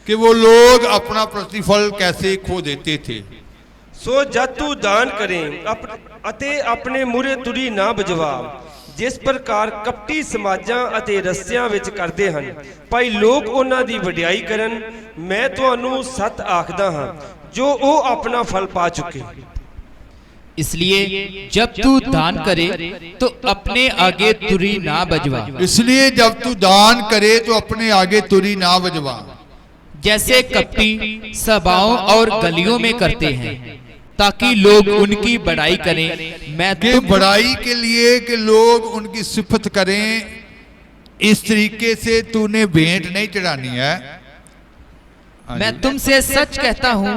कि वो लोग अपना प्रतिफल कैसे खो देते थे। सो जद तू दान करें ਅਤੇ ਆਪਣੇ ਮੂਹਰੇ ਤੁਰੀ ਨਾ ਬਜਵਾ, ਜਿਸ ਪ੍ਰਕਾਰ ਕਪਟੀ ਸਮਾਜਾਂ ਅਤੇ ਰਸਤਿਆਂ ਵਿੱਚ ਕਰਦੇ ਹਨ, ਭਾਈ ਲੋਕ ਉਹਨਾਂ ਦੀ ਵਡਿਆਈ ਕਰਨ। ਮੈਂ ਤੁਹਾਨੂੰ ਸੱਚ ਆਖਦਾ ਹਾਂ, ਜੋ ਉਹ ਆਪਣਾ ਫਲ ਪਾ ਚੁੱਕੇ। इसलिए जब तू दान करे तो अपने आगे तुरी ना बजवा, इसलिए जब तू दान करे तो अपने आगे तुरी ना बजवा, जैसे कपटी सभाओं और गलियों में करते हैं, ताकि लोग उनकी बड़ाई करें। मैं कि बड़ाई के लिए कि लोग उनकी सिफत करें, इस तरीके से तूने भेंट नहीं चढ़ानी है। मैं तुमसे सच कहता हूँ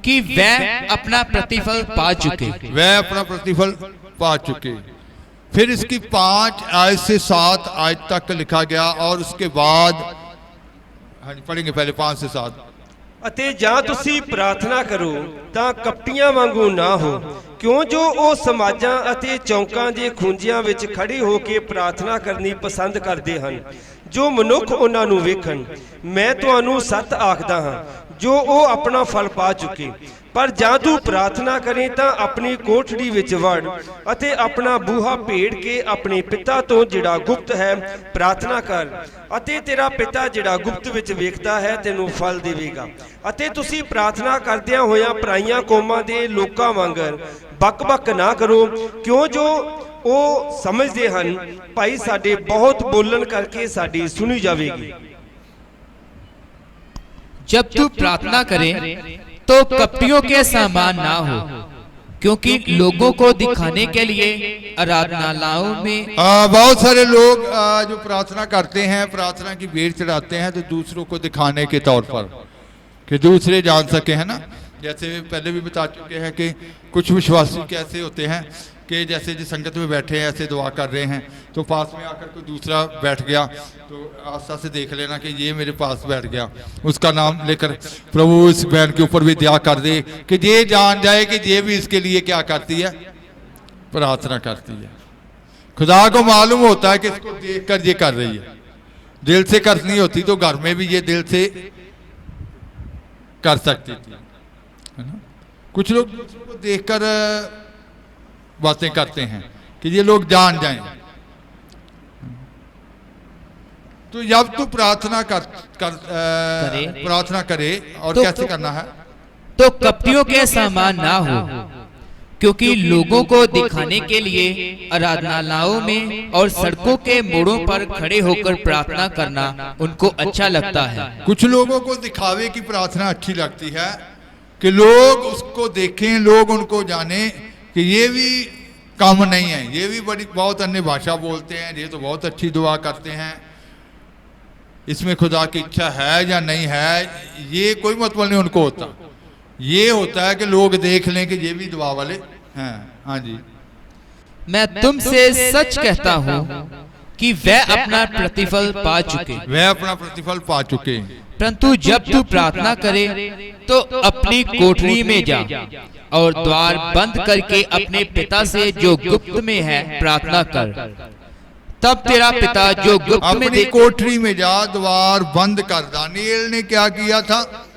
कि वह अपना प्रतिफल पा चुके, वह अपना प्रतिफल पा चुके। फिर इसकी 5 आयत से 7 आयत तक लिखा गया और उसके बाद हाँ जी पढ़ेंगे पहले 5 से 7। ਅਤੇ ਜਾਂ ਤੁਸੀਂ ਪ੍ਰਾਰਥਨਾ ਕਰੋ ਤਾਂ ਕਪਟੀਆਂ ਵਾਂਗੂ ਨਾ ਹੋ, ਕਿਉਂ ਜੋ ਉਹ ਸਮਾਜਾਂ ਅਤੇ ਚੌਂਕਾਂ ਦੇ ਖੂੰਜਿਆਂ ਵਿੱਚ ਖੜੇ ਹੋ ਕੇ ਪ੍ਰਾਰਥਨਾ ਕਰਨੀ ਪਸੰਦ ਕਰਦੇ ਹਨ, ਜੋ ਮਨੁੱਖ ਉਹਨਾਂ ਨੂੰ ਵੇਖਣ। ਮੈਂ ਤੁਹਾਨੂੰ ਸੱਚ ਆਖਦਾ ਹਾਂ, ਜੋ ਉਹ ਆਪਣਾ ਫਲ ਪਾ ਚੁੱਕੇ। ਪਰ ਜਾਂ ਤੂੰ ਪ੍ਰਾਰਥਨਾ ਕਰੇ ਤਾਂ ਆਪਣੀ ਕੋਠੜੀ ਵਿੱਚ ਵੜ ਅਤੇ ਆਪਣਾ ਬੂਹਾ ਭੇੜ ਕੇ ਆਪਣੇ ਪਿਤਾ ਤੋਂ ਜਿਹੜਾ ਗੁਪਤ ਹੈ ਪ੍ਰਾਰਥਨਾ ਕਰ, ਅਤੇ ਤੇਰਾ ਪਿਤਾ ਜਿਹੜਾ ਗੁਪਤ ਵਿੱਚ ਵੇਖਦਾ ਹੈ ਤੈਨੂੰ ਫਲ ਦੇਵੇਗਾ। ਅਤੇ ਤੁਸੀਂ ਪ੍ਰਾਰਥਨਾ ਕਰਦਿਆਂ ਹੋਇਆਂ ਪਰਾਈਆਂ ਕੌਮਾਂ ਦੇ ਲੋਕਾਂ ਵਾਂਗਰ ਬਕ-ਬਕ ਨਾ ਕਰੋ, ਕਿਉਂ ਜੋ ਉਹ ਸਮਝਦੇ ਹਨ ਭਾਈ ਸਾਡੇ ਬਹੁਤ ਬੋਲਣ ਕਰਕੇ ਸਾਡੀ ਸੁਣੀ ਜਾਵੇਗੀ। जब तू प्रार्थना करे तो कपटियों के समान ना हो, क्योंकि लोगों को दिखाने के लिए आराधनालयों में बहुत सारे लोग जो प्रार्थना करते हैं, प्रार्थना की भेंट चढ़ाते हैं तो दूसरों को दिखाने के तौर पर कि दूसरे जान सके, है ना। जैसे पहले भी बता चुके हैं कि कुछ विश्वासी कैसे होते हैं कि जैसे जिस संगत में बैठे हैं ऐसे दुआ कर रहे हैं तो पास में आकर कोई दूसरा बैठ गया तो आस्था से देख लेना कि ये मेरे पास बैठ गया, उसका नाम लेकर प्रभु इस बहन के ऊपर भी दया कर दे कि ये जान जाए कि ये भी इसके लिए क्या करती है, प्रार्थना करती है। खुदा को मालूम होता है कि इसको देख कर ये कर रही है, दिल से करनी होती तो घर में भी ये दिल से कर सकती थी, है ना। कुछ लोग दूसरों को देखकर बातें करते हैं कि ये लोग जान जाएं। तो जब तू प्रार्थना प्रार्थना करे और तो कैसे करना है, तो कपटियों के समान ना हो, क्योंकि लोगों को दिखाने के लिए आराधनालयों में और सड़कों के मोड़ों पर खड़े होकर प्रार्थना करना उनको अच्छा लगता है। कुछ लोगों को दिखावे की प्रार्थना अच्छी लगती है कि लोग उसको देखें, लोग उनको जाने कि ये भी काम नहीं है, ये भी बड़ी बहुत अन्य भाषा बोलते हैं, ये तो बहुत अच्छी दुआ करते हैं, इसमें खुदा की इच्छा है या नहीं है, ये कोई मतलब नहीं उनको होता। ये होता है कि लोग देख लें कि ये भी दुआ वाले हैं। हाँ जी। मैं तुमसे सच कहता हूँ कि वह अपना प्रतिफल पा चुके, वह अपना प्रतिफल पा चुके। परंतु जब तू प्रार्थना करे तो अपनी कोठरी में जा और द्वार बंद करके अपने पिता से जो गुप्त में है प्रार्थना कर, तब तेरा पिता जो गुप्त में अपनी कोठरी में जा, द्वार बंद कर। दानिएल ने क्या किया था?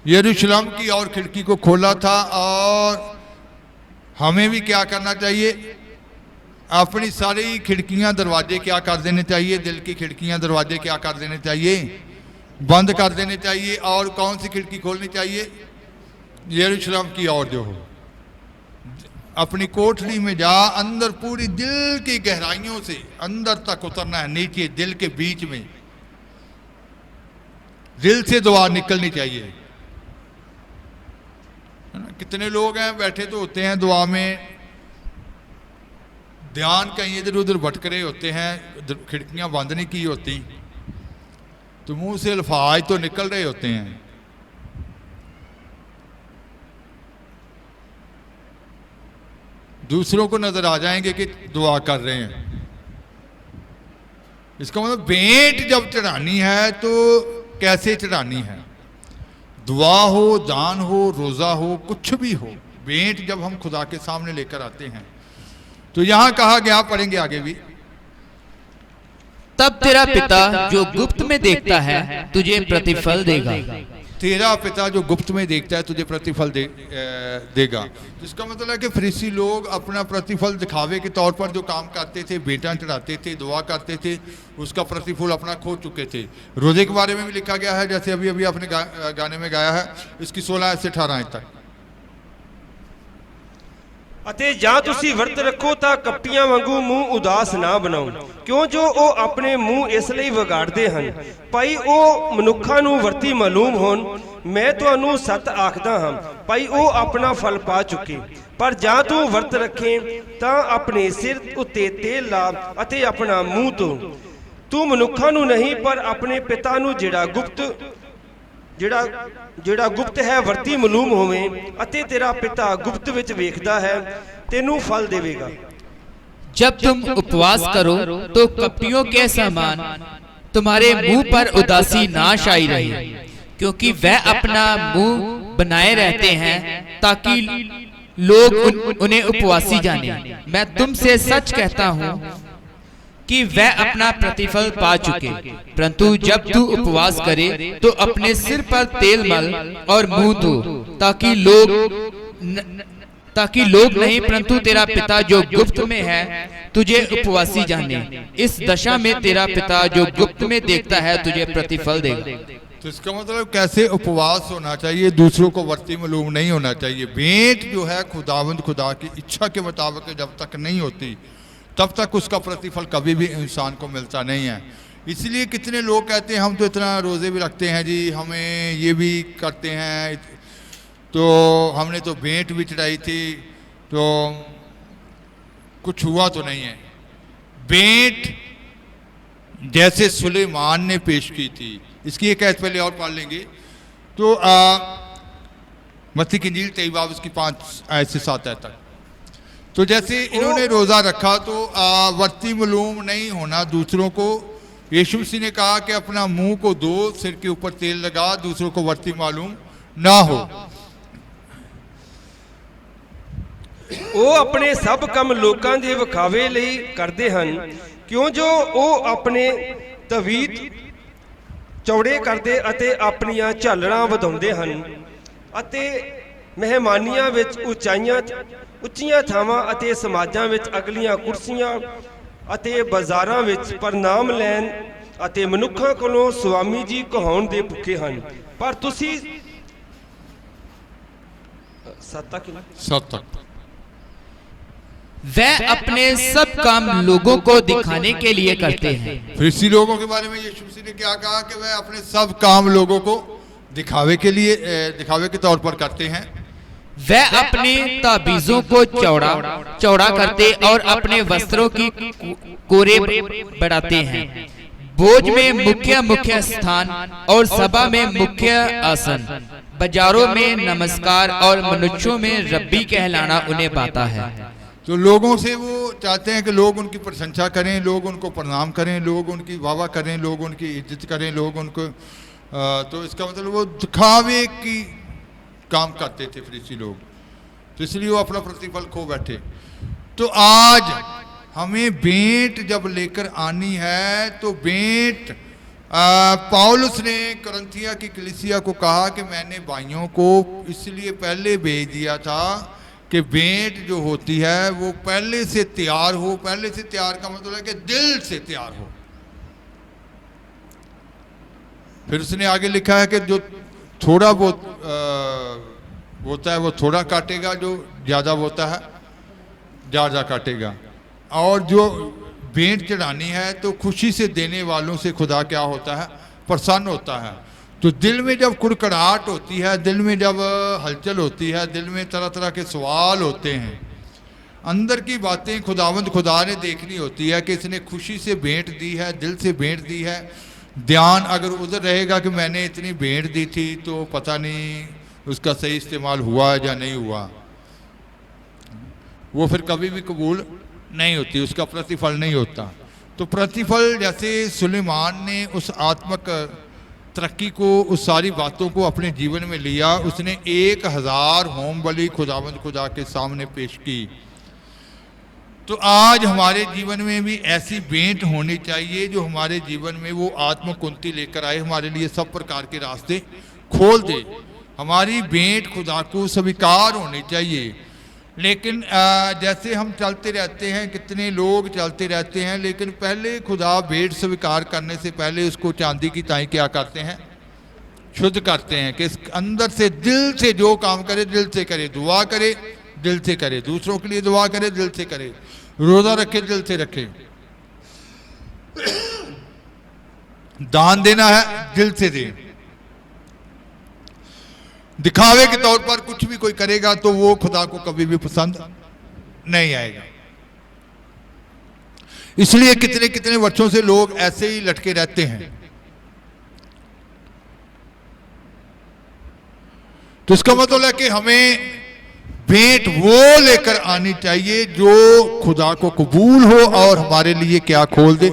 यरूशलेम की और खिड़की को खोला था। और हमें भी क्या करना चाहिए? अपनी सारी खिड़कियां दरवाजे क्या कर देने चाहिए? दिल की खिड़कियां दरवाजे क्या कर देने चाहिए? बंद कर देने चाहिए। और कौन सी खिड़की खोलनी चाहिए? यरूशलेम की ओर जो हो। अपनी कोठरी में जा, अंदर पूरी दिल की गहराइयों से अंदर तक उतरना है, नीचे दिल के बीच में। दिल से दुआ निकलनी चाहिए, है ना? कितने लोग हैं बैठे तो होते हैं दुआ में, ध्यान कहीं इधर उधर भटक रहे होते हैं, खिड़कियां बंद नहीं की होती, तो मुंह से अल्फाज तो निकल रहे होते हैं। दूसरों को नजर आ जाएंगे कि दुआ कर रहे हैं। इसका मतलब भेंट जब चढ़ानी है तो कैसे चढ़ानी है? दुआ हो, दान हो, रोजा हो, कुछ भी हो, भेंट जब हम खुदा के सामने लेकर आते हैं तो यहां कहा गया, पढ़ेंगे आगे भी, तब तेरा पिता जो गुप्त में देखता है तुझे प्रतिफल देगा। तेरा पिता जो गुप्त में देखता है तुझे प्रतिफल देगा। इसका मतलब है कि फरीसी लोग अपना प्रतिफल दिखावे के तौर पर जो काम करते थे, बेटा चढ़ाते थे, दुआ करते थे, उसका प्रतिफल अपना खो चुके थे। रोजे के बारे में भी लिखा गया है, जैसे अभी अभी आपने गाने में गाया है, इसकी 16 से 18 तक। ਅਤੇ ਜਾਂ ਤੁਸੀਂ ਵਰਤ ਰੱਖੋ ਤਾਂ ਕੱਪੀਆਂ ਵਾਂਗੂ ਮੂੰਹ ਉਦਾਸ ਨਾ ਬਣਾਓ, ਕਿਉਂ ਜੋ ਉਹ ਆਪਣੇ ਮੂੰਹ ਇਸ ਲਈ ਵਿਗਾੜਦੇ ਹਨ, ਭਾਈ ਉਹ ਮਨੁੱਖਾਂ ਨੂੰ ਵਰਤੀ ਮਾਲੂਮ ਹੋਣ। ਮੈਂ ਤੁਹਾਨੂੰ ਸੱਚ ਆਖਦਾ ਹਾਂ, ਭਾਈ ਉਹ ਆਪਣਾ ਫਲ ਪਾ ਚੁੱਕੇ। ਪਰ ਜਾਂ ਤੂੰ ਵਰਤ ਰੱਖੇ ਤਾਂ ਆਪਣੇ ਸਿਰ ਉੱਤੇ ਤੇਲ ਲਾ ਅਤੇ ਆਪਣਾ ਮੂੰਹ ਧੋ। ਤੂੰ ਮਨੁੱਖਾਂ ਨੂੰ ਨਹੀਂ ਪਰ ਆਪਣੇ ਪਿਤਾ ਨੂੰ ਜਿਹੜਾ ਗੁਪਤ ਹੈ ਵਰਤੀ ਮਾਲੂਮ ਹੋਵੇ, ਅਤੇ ਤੇਰਾ ਪਿਤਾ ਗੁਪਤ ਵਿੱਚ ਵੇਖਦਾ ਹੈ, ਤੈਨੂੰ ਫਲ ਦੇਵੇਗਾ। जब तुम उपवास करो तो कपटियों के समान तुम्हारे मुंह पर उदासी ना छाई रहे, क्योंकि वह अपना मुंह बनाए रहते हैं ताकि लोग उन्हें उपवासी जाने। मैं तुमसे सच कहता हूँ कि वह अपना प्रतिफल पा चुके। परंतु जब तू उपवास करे तो अपने सिर पर तेल मल और मुंह धो, ताकि लोग नहीं परंतु तेरा पिता जो गुप्त में है तुझे उपवासी जाने। इस दशा में तेरा पिता जो गुप्त में देखता है तुझे प्रतिफल देगा। तो इसका मतलब कैसे उपवास होना चाहिए, दूसरों को वर्ती मालूम नहीं होना चाहिए। भेंट जो है खुदावंद खुदा की इच्छा के मुताबिक जब तक नहीं होती तब तक उसका प्रतिफल कभी भी इंसान को मिलता नहीं है। इसलिए कितने लोग कहते हैं हम तो इतना रोज़े भी रखते हैं जी, हमें ये भी करते हैं, तो हमने तो भेंट भी चढ़ाई थी, तो कुछ हुआ तो नहीं है। भेंट जैसे सुलेमान ने पेश की थी, इसकी एक आयत पहले और पढ़ लेंगे तो मत्ती की इंजील 23 बाब उसकी 5 आयत से 7 आयत तक। तो जैसे इन्होंने रोज़ा रखा तो वर्ती मालूम नहीं होना दूसरों को। यीशु मसीह ने कहा कि अपना मुंह को धो, सिर के ऊपर तेल लगा, दूसरों को वर्ती मालूम ना हो। ਉਹ ਆਪਣੇ ਸਭ ਕੰਮ ਲੋਕਾਂ ਦੇ ਵਿਖਾਵੇ ਲਈ ਕਰਦੇ ਹਨ, ਕਿਉਂ ਜੋ ਉਹ ਆਪਣੇ ਤਵੀਤ ਚੌੜੇ ਕਰਦੇ ਅਤੇ ਆਪਣੀਆਂ ਝਾਲਰਾਂ ਵਧਾਉਂਦੇ ਹਨ, ਅਤੇ ਮਹਿਮਾਨੀਆਂ ਵਿੱਚ ਉੱਚੀਆਂ ਥਾਵਾਂ ਅਤੇ ਸਮਾਜਾਂ ਵਿੱਚ ਅਗਲੀਆਂ ਕੁਰਸੀਆਂ ਅਤੇ ਬਾਜ਼ਾਰਾਂ ਵਿੱਚ ਪ੍ਰਣਾਮ ਲੈਣ ਅਤੇ ਮਨੁੱਖਾਂ ਕੋਲੋਂ ਸੁਆਮੀ ਜੀ ਕਹਾਉਣ ਦੇ ਭੁੱਖੇ ਹਨ। ਪਰ ਤੁਸੀਂ 7 तक वह अपने सब काम लोगों को दिखाने के लिए करते हैं। फरीसी लोगों के बारे में यीशु मसीह ने क्या कहा कि वह अपने सब काम लोगों को दिखावे के तौर पर करते हैं। वह अपने ताबीजों को चौड़ा करते और अपने वस्त्रों की कोरे बढ़ाते हैं। भोज में मुख्य मुख्य स्थान और सभा में मुख्य आसन, बाजारों में नमस्कार और मनुष्यों में रब्बी कहलाना उन्हें पाता है। तो लोगों से वो चाहते हैं कि लोग उनकी प्रशंसा करें, लोग उनको प्रणाम करें, लोग उनकी वाह करें, लोग उनकी इज्जत करें, लोग उनको तो इसका मतलब वो दिखावे की काम करते थे फरीसी लोग, तो इसलिए वो अपना प्रतिफल खो बैठे। तो आज हमें भेंट जब लेकर आनी है तो भेंट पौलुस ने कुरिन्थिया की कलीसिया को कहा कि मैंने भाइयों को इसलिए पहले भेज दिया था कि भेंट जो होती है वो पहले से तैयार हो। पहले से तैयार का मतलब है कि दिल से तैयार हो। फिर उसने आगे लिखा है कि जो थोड़ा बहुत होता है वो थोड़ा काटेगा, जो ज़्यादा होता है ज़्यादा काटेगा। और जो भेंट चढ़ानी है तो खुशी से देने वालों से खुदा क्या होता है, प्रसन्न होता है। तो दिल में जब कुड़कड़ाहट होती है, दिल में जब हलचल होती है, दिल में तरह तरह के सवाल होते हैं, अंदर की बातें खुदा ने देखनी होती है कि इसने खुशी से भेंट दी है, दिल से भेंट दी है। ध्यान अगर उधर रहेगा कि मैंने इतनी भेंट दी थी तो पता नहीं उसका सही इस्तेमाल हुआ या नहीं हुआ, वो फिर कभी भी कबूल नहीं होती, उसका प्रतिफल नहीं होता। तो प्रतिफल जैसे सुलेमान ने उस आत्मक तरक्की को, उस सारी बातों को अपने जीवन में लिया, उसने 1000 होम बलि खुदा के सामने पेश की। तो आज हमारे जीवन में भी ऐसी भेंट होनी चाहिए जो हमारे जीवन में वो आत्मकुंती लेकर आए, हमारे लिए सब प्रकार के रास्ते खोल दे। हमारी भेंट खुदा को स्वीकार होनी चाहिए। लेकिन जैसे हम चलते रहते हैं, कितने लोग चलते रहते हैं, लेकिन पहले खुदा भेंट स्वीकार करने से पहले उसको चांदी की ताई क्या करते हैं, शुद्ध करते हैं कि अंदर से दिल से जो काम करे दिल से करे, दुआ करे दिल से करे, दूसरों के लिए दुआ करे दिल से करे, रोजा रखे दिल से रखे, दान देना है दिल से दे। दिखावे के तौर पर कुछ भी कोई करेगा तो वो खुदा को कभी भी पसंद नहीं आएगा। इसलिए कितने कितने वर्षों से लोग ऐसे ही लटके रहते हैं। तो इसका मतलब है कि हमें भेंट वो लेकर आनी चाहिए जो खुदा को कबूल हो और हमारे लिए क्या खोल दे,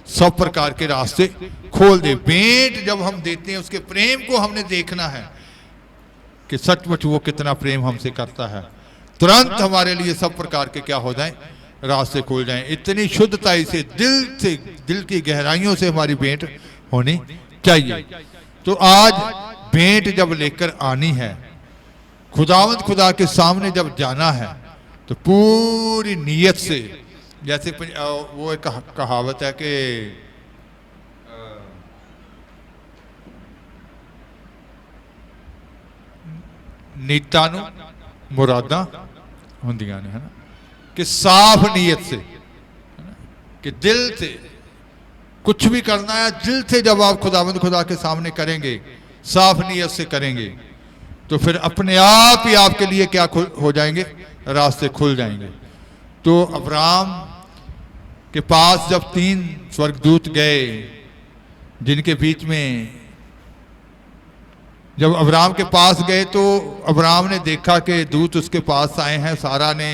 सब प्रकार के रास्ते खोल दे। भेंट जब हम देते हैं उसके प्रेम को हमने देखना है कि सचमुच वो कितना प्रेम हमसे करता है। तुरंत हमारे लिए सब प्रकार के क्या हो जाएं, रास्ते खुल जाएं। इतनी शुद्धता से दिल की गहराइयों से हमारी भेंट होनी चाहिए। तो आज भेंट जब लेकर आनी है, खुदा के सामने जब जाना है, तो पूरी नीयत से, जैसे वो एक कहावत है कि नीतां नूं मुरादां हुंदियां ने, है ना, कि साफ नीयत से, कि दिल से कुछ भी करना है, दिल से जब आप खुदा के सामने करेंगे, साफ नीयत से करेंगे, तो फिर अपने आप ही आपके लिए क्या हो जाएंगे, रास्ते खुल जाएंगे। तो अब्राहम के पास जब 3 स्वर्गदूत गए, जिनके बीच में जब अब्राहम के पास गए तो अब्राहम ने देखा कि दूत उसके पास आए हैं। सारा ने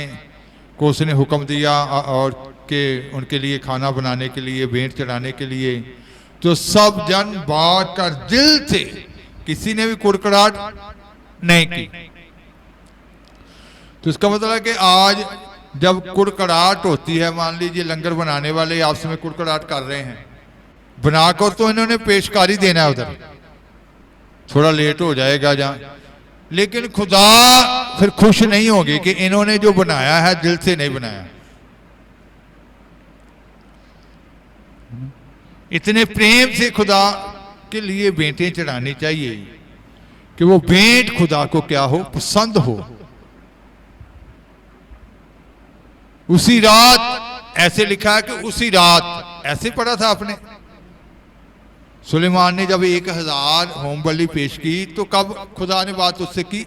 को उसने हुक्म दिया और के उनके लिए खाना बनाने के लिए, भेंट चढ़ाने के लिए। तो सब जन बात कर दिल से, किसी ने भी कुड़कड़ाहट नहीं की। तो इसका मतलब है कि आज जब कुड़कड़ाहट होती है, मान लीजिए लंगर बनाने वाले आपस में कुड़कड़ाहट कर रहे हैं, बनाकर तो इन्होंने पेशकारी देना है, उधर थोड़ा लेट हो जाएगा जहाँ, लेकिन खुदा फिर खुश नहीं होगी कि इन्होंने जो बनाया है दिल से नहीं बनाया। इतने प्रेम से खुदा के लिए भेंटें चढ़ानी चाहिए कि वो भेंट खुदा को क्या हो, पसंद हो। उसी रात, ऐसे लिखा है कि उसी रात, ऐसे पढ़ा था आपने, सुलेमान ने जब 1000 होम बलि पेश की तो कब खुदा ने बात उससे की,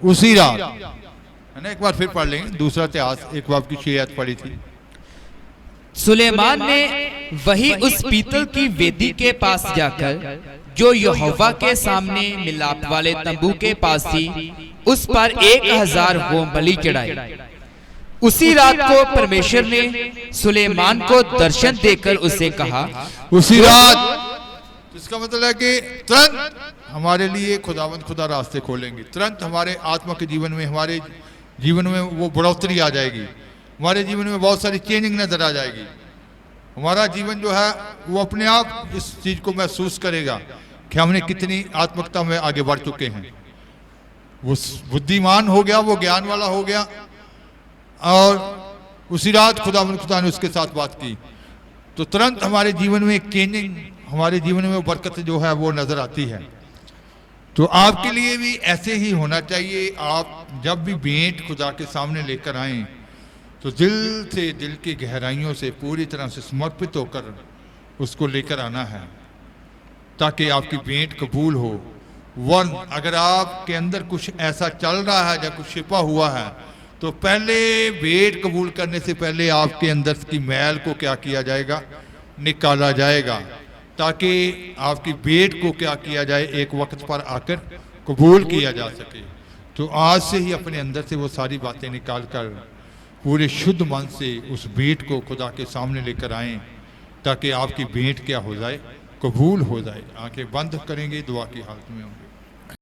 उसी रात, है ना। एक बार फिर पढ़ लेंगे, दूसरा इतिहास 1 बाब की 6 आयत पढ़ी थी। सुलेमान ने वही उस पीतल की वेदी के पास जाकर, जो यहोवा के सामने मिलाप वाले तंबू के पास थी, उस पर 1000 होम बलि चढ़ाए। उसी रात को परमेश्वर ने सुलेमान को दर्शन देकर उसे कहा, उसी रात, इसका मतलब है कि तुरंत हमारे लिए खुदावंद खुदा रास्ते खोलेंगे, तुरंत हमारे आत्मा के जीवन में, हमारे जीवन में वो बढ़ोतरी आ जाएगी, हमारे जीवन में बहुत सारी चेंजिंग नजर आ जाएगी। हमारा जीवन जो है वो अपने आप इस चीज को महसूस करेगा कि हमने कितनी आत्मकता में आगे बढ़ चुके हैं। वो बुद्धिमान हो गया, वो ज्ञान वाला हो गया। और उसी रात खुदा ने उसके साथ बात की, तो तुरंत हमारे जीवन में एक चेंजिंग, हमारे जीवन में बरकत जो है वो नजर आती है। तो आपके लिए भी ऐसे ही होना चाहिए। आप जब भी भेंट खुदा के सामने लेकर आएं तो दिल से, दिल की गहराइयों से पूरी तरह से समर्पित होकर उसको लेकर आना है, ताकि आपकी भेंट कबूल हो। वरन अगर आपके अंदर कुछ ऐसा चल रहा है या कुछ छिपा हुआ है, तो पहले भेंट कबूल करने से पहले आपके अंदर की मैल को क्या किया जाएगा, निकाला जाएगा, ताकि आपकी भेंट को क्या किया जाए, एक वक्त पर आकर कबूल किया जा सके। तो आज से ही अपने अंदर से वो सारी बातें निकाल कर पूरे शुद्ध मन से उस भेंट को खुदा के सामने लेकर आएं, ताकि आपकी भेंट क्या हो जाए, कबूल हो जाए। आंखें बंद करेंगे, दुआ की हालत में होंगे।